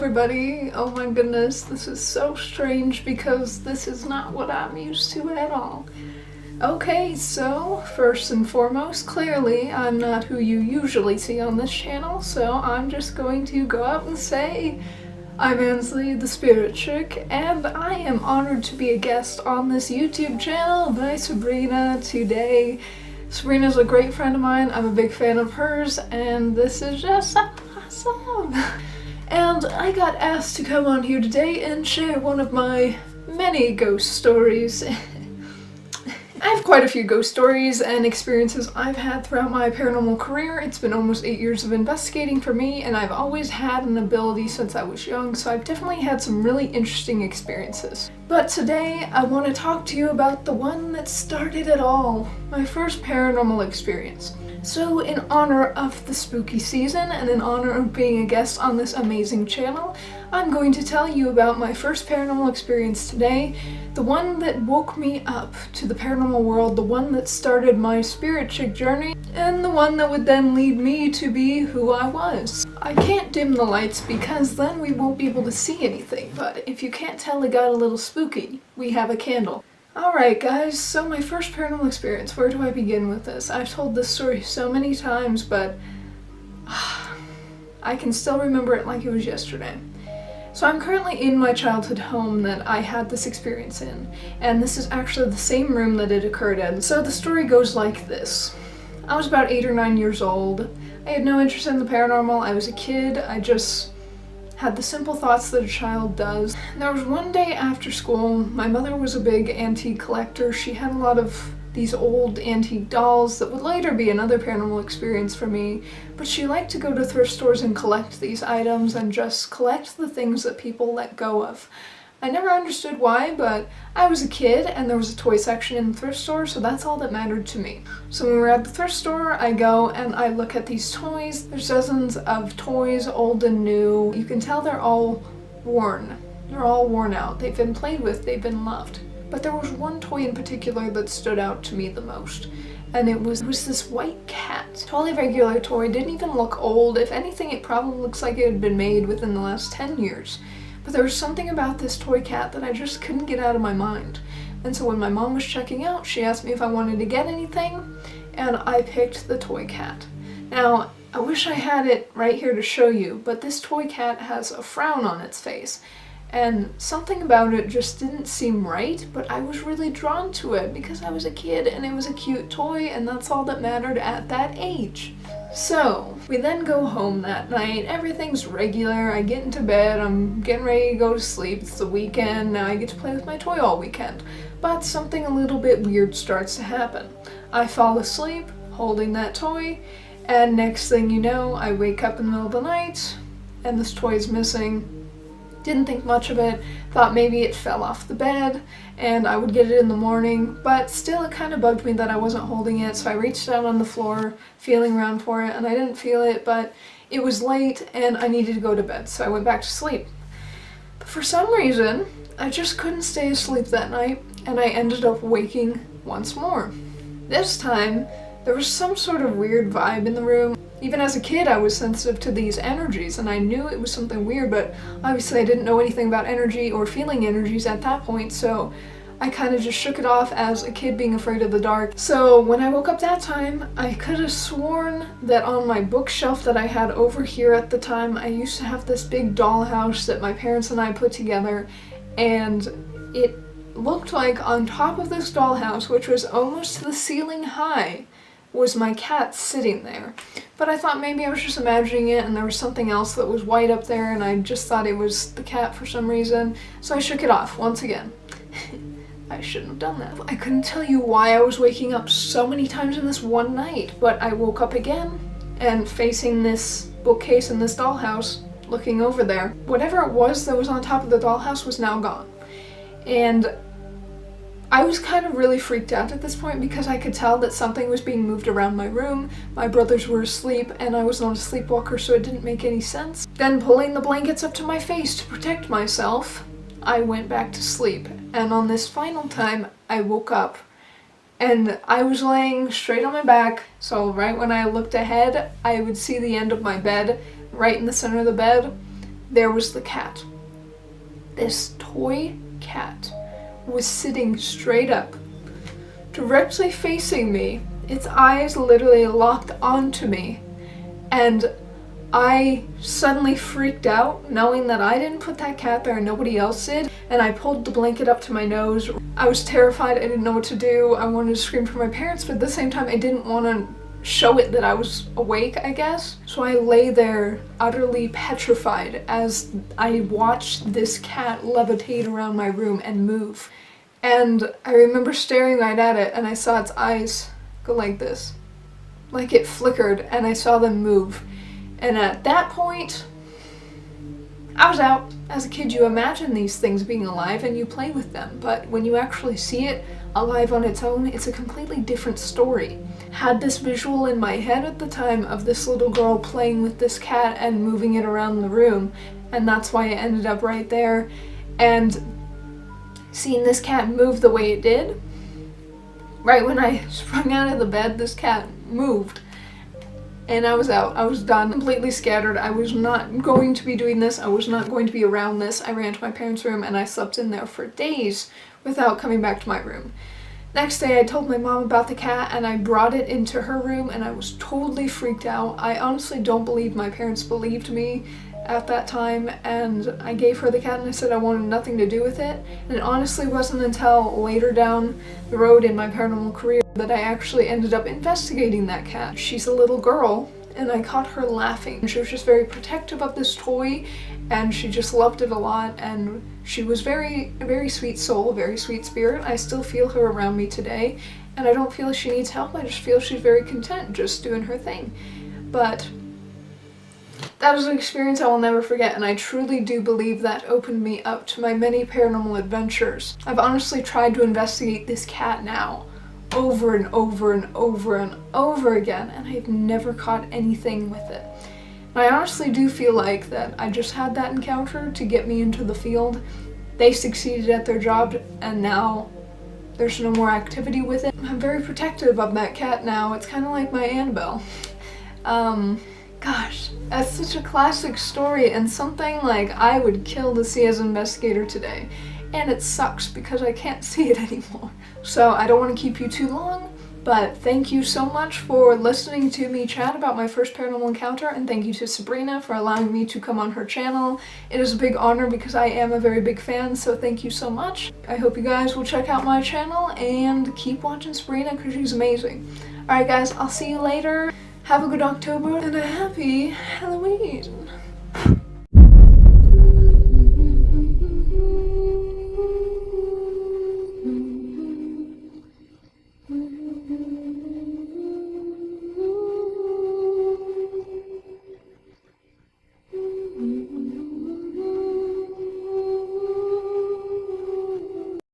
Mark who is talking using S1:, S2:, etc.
S1: everybody. Oh my goodness, this is so strange because this is not what I'm used to at all. Okay, so first and foremost, clearly I'm not who you usually see on this channel, so I'm just going to go out and say I'm Ansley, the Spirit Chick, and I am honored to be a guest on this YouTube channel by Sabrina today. Sabrina's a great friend of mine, I'm a big fan of hers, and this is just awesome! And I got asked to come on here today and share one of my many ghost stories. I have quite a few ghost stories and experiences I've had throughout my paranormal career. It's been almost 8 years of investigating for me, and I've always had an ability since I was young, so I've definitely had some really interesting experiences. But today, I want to talk to you about the one that started it all, my first paranormal experience. So in honor of the spooky season and in honor of being a guest on this amazing channel, I'm going to tell you about my first paranormal experience today, the one that woke me up to the paranormal world, the one that started my spirit chick journey, and the one that would then lead me to be who I was. I can't dim the lights because then we won't be able to see anything, but if you can't tell it got a little spooky, we have a candle. Alright guys, so my first paranormal experience, where do I begin with this? I've told this story so many times, but I can still remember it like it was yesterday. So I'm currently in my childhood home that I had this experience in, and this is actually the same room that it occurred in. So the story goes like this. I was about 8 or 9 years old. I had no interest in the paranormal. I was a kid. I just had the simple thoughts that a child does. There was one day after school, my mother was a big antique collector. She had a lot of these old antique dolls that would later be another paranormal experience for me, but she liked to go to thrift stores and collect these items and just collect the things that people let go of. I never understood why, but I was a kid and there was a toy section in the thrift store, so that's all that mattered to me. So when we were at the thrift store, I go and I look at these toys. There's dozens of toys, old and new. You can tell they're all worn. They're all worn out. They've been played with, they've been loved. But there was one toy in particular that stood out to me the most, and it was this white cat. Totally regular toy, didn't even look old. If anything, it probably looks like it had been made within the last 10 years. But there was something about this toy cat that I just couldn't get out of my mind. And so when my mom was checking out, she asked me if I wanted to get anything, and I picked the toy cat. Now, I wish I had it right here to show you, but this toy cat has a frown on its face. And something about it just didn't seem right, but I was really drawn to it because I was a kid and it was a cute toy, and that's all that mattered at that age. So, we then go home that night, everything's regular, I get into bed, I'm getting ready to go to sleep, it's the weekend, now I get to play with my toy all weekend. But something a little bit weird starts to happen. I fall asleep, holding that toy, and next thing you know, I wake up in the middle of the night, and this toy is missing. Didn't think much of it, thought maybe it fell off the bed and I would get it in the morning, but still it kind of bugged me that I wasn't holding it, so I reached out on the floor, feeling around for it, and I didn't feel it, but it was late and I needed to go to bed, so I went back to sleep. But for some reason, I just couldn't stay asleep that night, and I ended up waking once more. This time, there was some sort of weird vibe in the room. Even as a kid, I was sensitive to these energies, and I knew it was something weird, but obviously I didn't know anything about energy or feeling energies at that point, so I kind of just shook it off as a kid being afraid of the dark. So when I woke up that time, I could have sworn that on my bookshelf that I had over here at the time, I used to have this big dollhouse that my parents and I put together, and it looked like on top of this dollhouse, which was almost to the ceiling high, was my cat sitting there. But I thought maybe I was just imagining it and there was something else that was white up there and I just thought it was the cat for some reason, so I shook it off once again. I shouldn't have done that. I couldn't tell you why I was waking up so many times in this one night, but I woke up again and facing this bookcase in this dollhouse, looking over there. Whatever it was that was on top of the dollhouse was now gone. And I was kind of really freaked out at this point because I could tell that something was being moved around my room. My brothers were asleep and I was not a sleepwalker, so it didn't make any sense. Then pulling the blankets up to my face to protect myself, I went back to sleep. And on this final time, I woke up and I was laying straight on my back, so right when I looked ahead, I would see the end of my bed, right in the center of the bed. there was the cat. This toy cat was sitting straight up, directly facing me, its eyes literally locked onto me, and I suddenly freaked out knowing that I didn't put that cat there and nobody else did, and I pulled the blanket up to my nose. I was terrified, I didn't know what to do, I wanted to scream for my parents, but at the same time I didn't want to show it that I was awake, I guess. So I lay there utterly petrified as I watched this cat levitate around my room and move. And I remember staring right at it, and I saw its eyes go like this. Like it flickered, and I saw them move. And at that point, I was out. As a kid, you imagine these things being alive and you play with them, but when you actually see it alive on its own, it's a completely different story. Had this visual in my head at the time of this little girl playing with this cat and moving it around the room, and that's why it ended up right there. And seeing this cat move the way it did, right when I sprung out of the bed, this cat moved. And I was out. I was done. Completely scattered. I was not going to be doing this. I was not going to be around this. I ran to my parents' room and I slept in there for days without coming back to my room. Next day I told my mom about the cat and I brought it into her room and I was totally freaked out. I honestly don't believe my parents believed me at that time, and I gave her the cat and I said I wanted nothing to do with it. And it honestly wasn't until later down the road in my paranormal career that I actually ended up investigating that cat. She's a little girl and I caught her laughing. She was just very protective of this toy and she just loved it a lot, and she was a very sweet soul, a very sweet spirit. I still feel her around me today and I don't feel she needs help. I just feel she's very content just doing her thing. But that was an experience I will never forget, and I truly do believe that opened me up to my many paranormal adventures. I've honestly tried to investigate this cat now over and over and over and over again, and I've never caught anything with it. And I honestly do feel like that I just had that encounter to get me into the field. They succeeded at their job, and now there's no more activity with it. I'm very protective of that cat now. It's kind of like my Annabelle. Gosh, that's such a classic story and something like I would kill to see as an investigator today. And it sucks because I can't see it anymore. So I don't want to keep you too long, but thank you so much for listening to me chat about my first paranormal encounter, and thank you to Sabrina for allowing me to come on her channel. It is a big honor because I am a very big fan, so thank you so much. I hope you guys will check out my channel and keep watching Sabrina because she's amazing. Alright guys, I'll see you later. Have a good October and a happy Halloween!